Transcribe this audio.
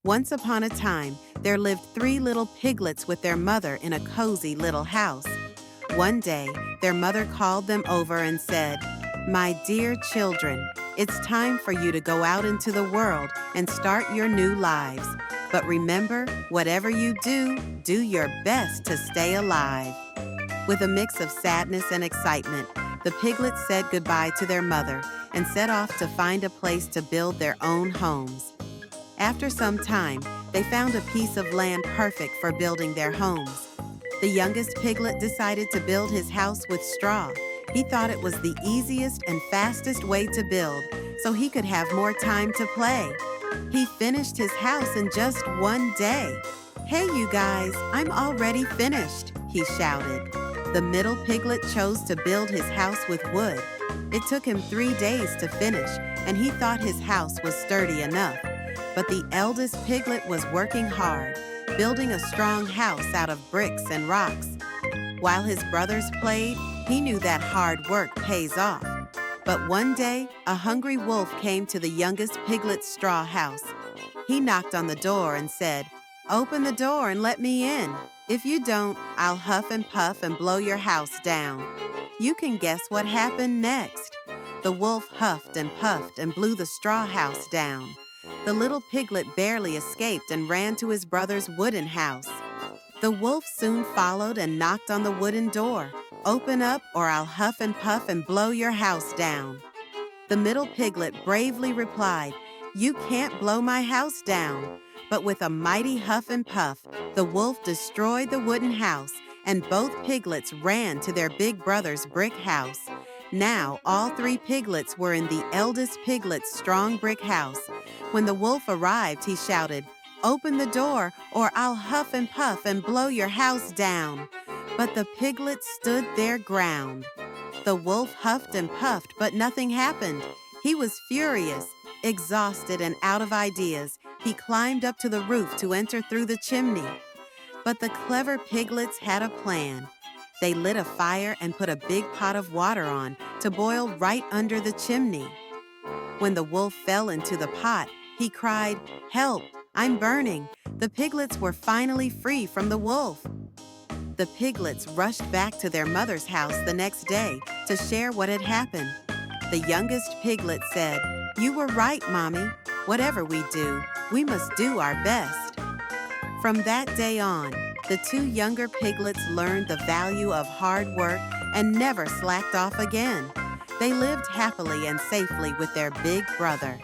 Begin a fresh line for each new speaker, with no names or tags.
Once upon a time, there lived 3 little piglets with their mother in a cozy little house. One day, their mother called them over and said, "My dear children, it's time for you to go out into the world and start your new lives. But remember, whatever you do, do your best to stay alive." With a mix of sadness and excitement, the piglets said goodbye to their mother and set off to find a place to build their own homes. After some time, they found a piece of land perfect for building their homes. The youngest piglet decided to build his house with straw. He thought it was the easiest and fastest way to build, so he could have more time to play. He finished his house in just one day. "Hey, you guys, I'm already finished," he shouted. The middle piglet chose to build his house with wood. It took him 3 days to finish, and he thought his house was sturdy enough. But the eldest piglet was working hard, building a strong house out of bricks and rocks. While his brothers played, he knew that hard work pays off. But one day, a hungry wolf came to the youngest piglet's straw house. He knocked on the door and said, "Open the door and let me in. If you don't, I'll huff and puff and blow your house down." You can guess what happened next. The wolf huffed and puffed and blew the straw house down. The little piglet barely escaped and ran to his brother's wooden house. The wolf soon followed and knocked on the wooden door. "Open up or I'll huff and puff and blow your house down." The middle piglet bravely replied, "You can't blow my house down." But with a mighty huff and puff, the wolf destroyed the wooden house, and both piglets ran to their big brother's brick house. Now, all 3 piglets were in the eldest piglet's strong brick house. When the wolf arrived, he shouted, "Open the door, or I'll huff and puff and blow your house down." But the piglets stood their ground. The wolf huffed and puffed, but nothing happened. He was furious. Exhausted and out of ideas, he climbed up to the roof to enter through the chimney. But the clever piglets had a plan. They lit a fire and put a big pot of water on to boil right under the chimney. When the wolf fell into the pot, he cried, "Help! I'm burning!" The piglets were finally free from the wolf. The piglets rushed back to their mother's house the next day to share what had happened. The youngest piglet said, "You were right, Mommy. Whatever we do, we must do our best." From that day on, the 2 younger piglets learned the value of hard work and never slacked off again. They lived happily and safely with their big brother.